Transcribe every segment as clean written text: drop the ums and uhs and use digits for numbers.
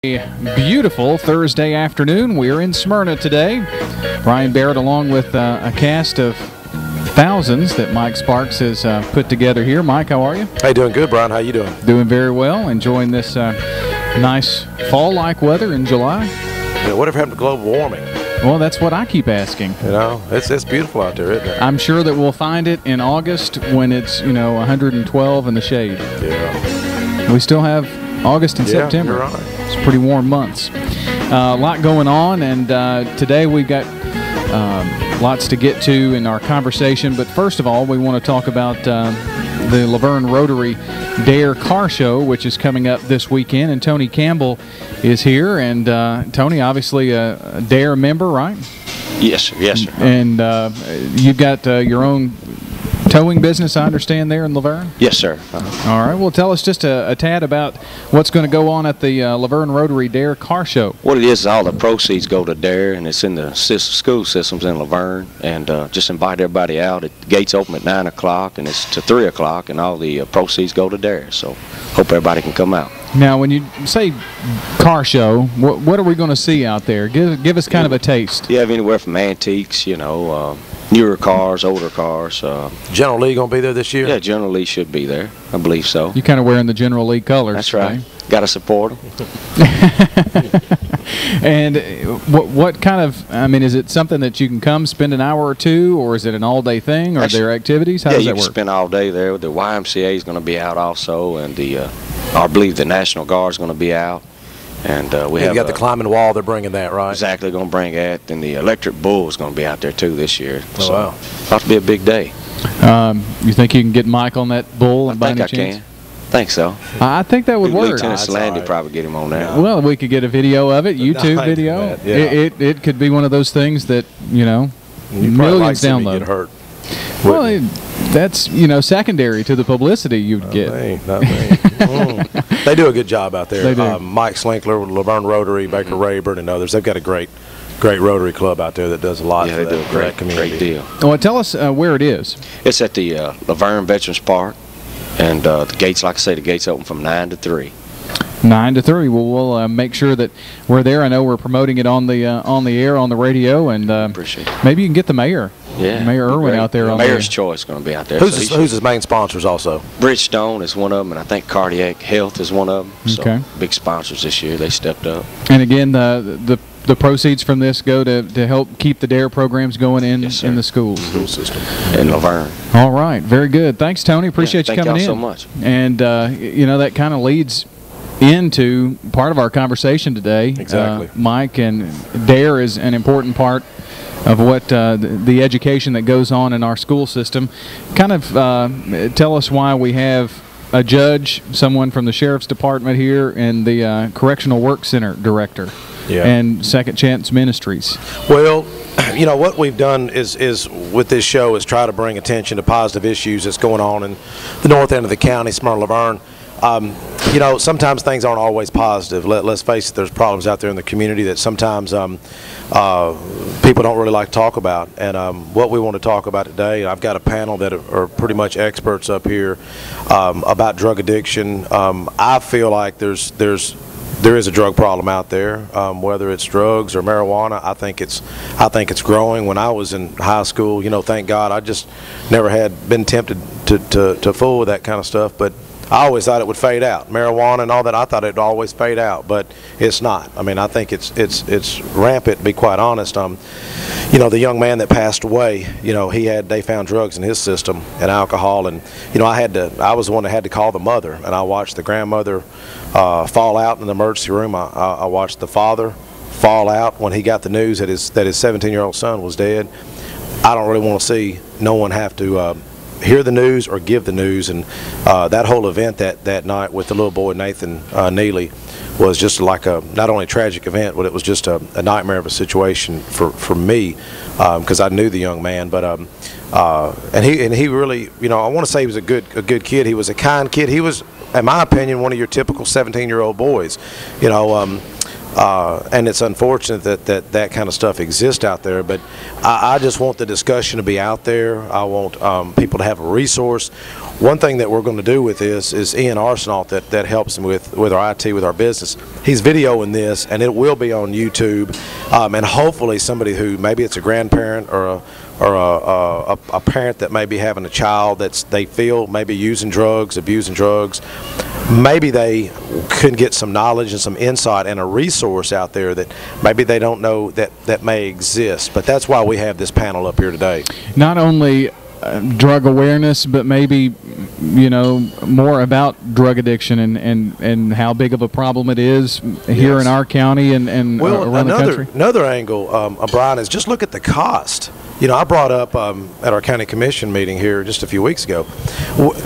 Beautiful Thursday afternoon. We're in Smyrna today. Bryan Barrett along with a cast of thousands that Mike Sparks has put together here. Mike, how are you? Hey, doing good, Brian. How you doing? Doing very well. Enjoying this nice fall-like weather in July. Yeah, whatever happened to global warming? Well, that's what I keep asking. You know, it's beautiful out there, isn't it? I'm sure that we'll find it in August when it's, 112 in the shade. Yeah. We still have August and September. You're right. It's pretty warm months. A lot going on, and today we've got lots to get to in our conversation. But first of all, we want to talk about the Laverne Rotary Dare Car Show, which is coming up this weekend. And Tony Campbell is here. And Tony, obviously a Dare member, right? Yes, sir. Yes, sir. And you've got your own towing business, I understand, there in Laverne? Yes, sir. All right. Well, tell us just a tad about what's going to go on at the Laverne Rotary Dare Car Show. What it is all the proceeds go to Dare, and it's in the school systems in Laverne. And just invite everybody out. The gates open at 9 o'clock, and it's to 3 o'clock, and all the proceeds go to Dare. So hope everybody can come out. Now, when you say car show, what are we going to see out there? Give us kind of a taste. You have anywhere from antiques, newer cars, older cars. General Lee going to be there this year? Yeah, General Lee should be there. I believe so. You're kind of wearing the General Lee colors. That's right. Got to support them. And what kind of, is it something that you can come spend an hour or two, or is it an all-day thing, or are there activities? How does that work? Yeah, you can spend all day there. The YMCA is going to be out also, and I believe the National Guard is going to be out. And we have got the climbing wall. They're bringing that, right? Exactly, going to bring that. And the electric bull is going to be out there too this year. Oh, so wow! Ought to be a big day. You think you can get Mike on that bull? I think I can. Think so. I think that would work. Lieutenant Salandy probably get him on there. Well, we could get a video of it, YouTube video. Yeah. It could be one of those things that millions download. Get hurt. Well, that's secondary to the publicity you'd get. Not me. They do a good job out there. They do. Mike Slinkler, Laverne Rotary, Baker Rayburn, and others. They've got a great Rotary club out there that does a lot for they do a great community. Great deal. Well, tell us where it is. It's at the Laverne Veterans Park, and the gates, like I say, the gates open from 9 to 3. 9 to 3. Well, we'll make sure that we're there. I know we're promoting it on the air, on the radio, and appreciate it. Maybe you can get the mayor. Yeah, Mayor Irwin out there. On Mayor's Choice going to be out there. Who's his main sponsors also? Bridgestone is one of them, and I think Cardiac Health is one of them. Okay. So big sponsors this year. They stepped up. And again, the proceeds from this go to help keep the DARE programs going in the schools. School system. In Laverne. All right. Very good. Thanks, Tony. Appreciate you coming in. Thank y'all so much. And, that kind of leads into part of our conversation today. Exactly. Mike, and DARE is an important part of what the education that goes on in our school system. Kind of tell us why we have a judge, someone from the Sheriff's Department here, and the Correctional Work Center Director. Yeah. And Second Chance Ministries. Well, what we've done is with this show is try to bring attention to positive issues that's going on in the north end of the county, Smyrna, Laverne. Sometimes things aren't always positive. Let's face it, there's problems out there in the community that sometimes people don't really like to talk about. And what we want to talk about today, I've got a panel that are pretty much experts up here about drug addiction. I feel like there is a drug problem out there, whether it's drugs or marijuana. I think it's growing. When I was in high school, thank God, I just never had been tempted to fool with that kind of stuff. But I always thought it would fade out. Marijuana and all that, I thought it would always fade out, but it's not. I think it's rampant, to be quite honest. The young man that passed away, they found drugs in his system and alcohol, and I was the one that had to call the mother, and I watched the grandmother fall out in the emergency room. I watched the father fall out when he got the news that his 17-year-old son was dead. I don't really want to see no one have to hear the news or give the news, and that whole event that night with the little boy Nathan Neely was just like not only a tragic event, but it was just a nightmare of a situation for me, because I knew the young man. But and he really, I want to say he was a good kid. He was a kind kid. He was, in my opinion, one of your typical 17-year-old boys. And it's unfortunate that kind of stuff exists out there, but I just want the discussion to be out there. I want people to have a resource one thing that we're going to do with this is Ian Arsenault that helps me with our IT, with our business. He's videoing this, and it will be on YouTube, and hopefully somebody who maybe it's a grandparent or a parent that may be having a child that's they feel maybe using drugs, abusing drugs, maybe they can get some knowledge and some insight and a resource out there that maybe they don't know that may exist. But that's why we have this panel up here today. Not only drug awareness, but maybe, you know, more about drug addiction and how big of a problem it is here in our county and around the country. Another angle, Bryan, is just look at the cost. You know, I brought up at our county commission meeting here just a few weeks ago.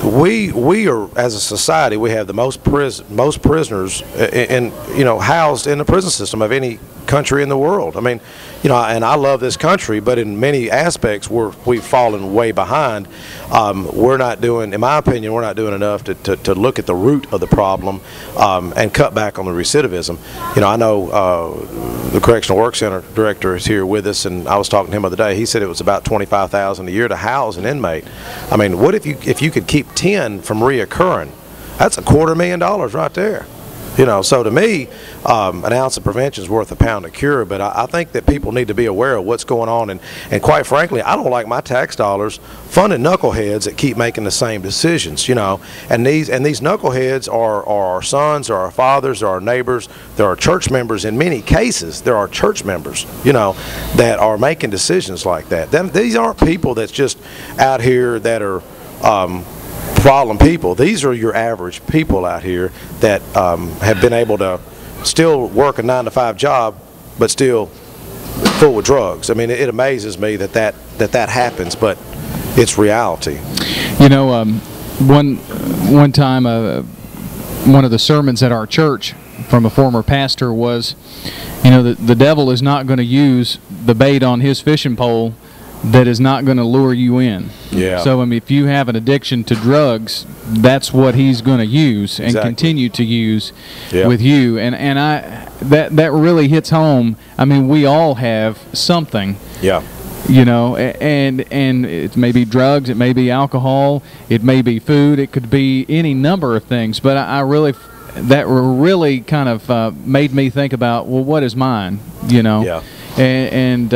We are, as a society, we have the most prisoners housed in the prison system of any country in the world. I mean, you know, and I love this country, but in many aspects we've fallen way behind. We're not doing, in my opinion, we're not doing enough to look at the root of the problem and cut back on the recidivism. You know, I know the Correctional Work Center director is here with us, and I was talking to him the other day. He said it was about $25,000 a year to house an inmate. I mean, what if you could keep 10 from reoccurring? That's $250,000 right there. You know, so to me, an ounce of prevention is worth a pound of cure. But I think that people need to be aware of what's going on. And quite frankly, I don't like my tax dollars funding knuckleheads that keep making the same decisions. You know, and these knuckleheads are our sons, or our fathers, or our neighbors. There are church members. In many cases, there are church members, you know, that are making decisions like that. These aren't people that's just out here that are problem people. These are your average people out here that have been able to still work a 9-to-5 job, but still full with drugs. I mean, it amazes me that happens, but it's reality. You know, one time, one of the sermons at our church from a former pastor was, you know, the devil is not going to use the bait on his fishing pole that is not going to lure you in. Yeah. So I mean, if you have an addiction to drugs, that's what he's going to use and continue to use with you. And that really hits home. I mean, we all have something. Yeah. You know, and it may be drugs, it may be alcohol, it may be food, it could be any number of things. But that really kind of made me think about, well, what is mine? You know. Yeah. And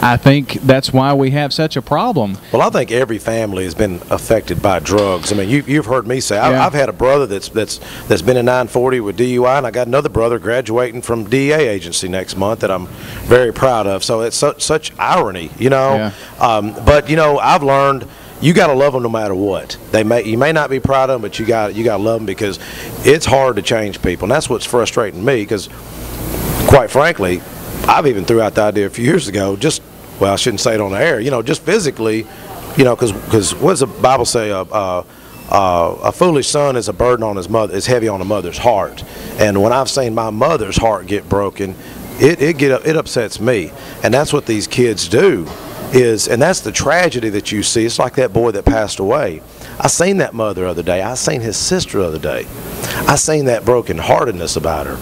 I think that's why we have such a problem. Well, I think every family has been affected by drugs. I mean, you've heard me say I've had a brother that's been in 940 with DUI, and I got another brother graduating from DEA agency next month that I'm very proud of. So it's such irony, you know. Yeah. But you know, I've learned you got to love them no matter what. You may not be proud of them, but you got to love them, because it's hard to change people, and that's what's frustrating me. Because quite frankly, I've even threw out the idea a few years ago, well, I shouldn't say it on the air, you know, just physically, you know, because what does the Bible say? A foolish son is a burden on his mother, is heavy on a mother's heart. And when I've seen my mother's heart get broken, it upsets me. And that's what these kids do, and that's the tragedy that you see. It's like that boy that passed away. I seen that mother the other day. I seen his sister the other day. I seen that brokenheartedness about her.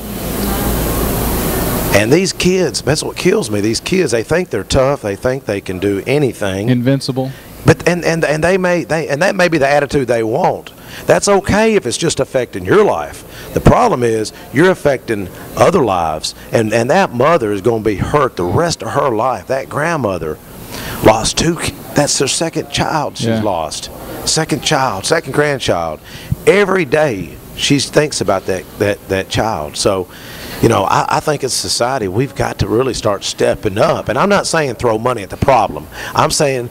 And these kids, that's what kills me. These kids, they think they're tough. They think they can do anything. Invincible. But and that may be the attitude they want. That's okay if it's just affecting your life. The problem is you're affecting other lives, and that mother is going to be hurt the rest of her life. That grandmother lost that's her second child she's lost. Second grandchild. Every day she thinks about that child. So, you know, I think as a society we've got to really start stepping up. And I'm not saying throw money at the problem. I'm saying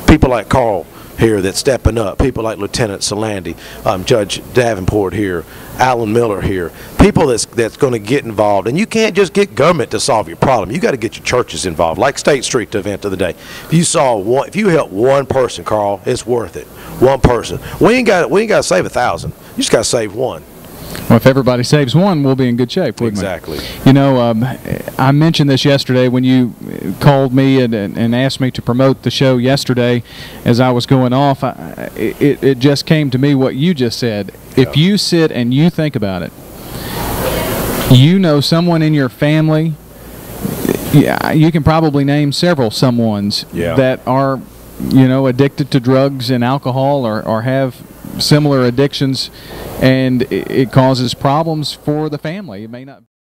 people like Carl here that's stepping up, people like Lieutenant Solandi, Judge Davenport here, Alan Miller here, people that's going to get involved. And you can't just get government to solve your problem. You got to get your churches involved, like State Street, the event of the day. If you help one person, Carl, it's worth it. One person. We ain't got to save 1,000. You just got to save one. Well, if everybody saves one, we'll be in good shape, wouldn't we? Exactly. You know, I mentioned this yesterday when you called me and asked me to promote the show yesterday as I was going off. It just came to me what you just said. Yeah. If you sit and you think about it, you know someone in your family, you can probably name several someones that are you know, addicted to drugs and alcohol or have similar addictions, and it causes problems for the family. It may not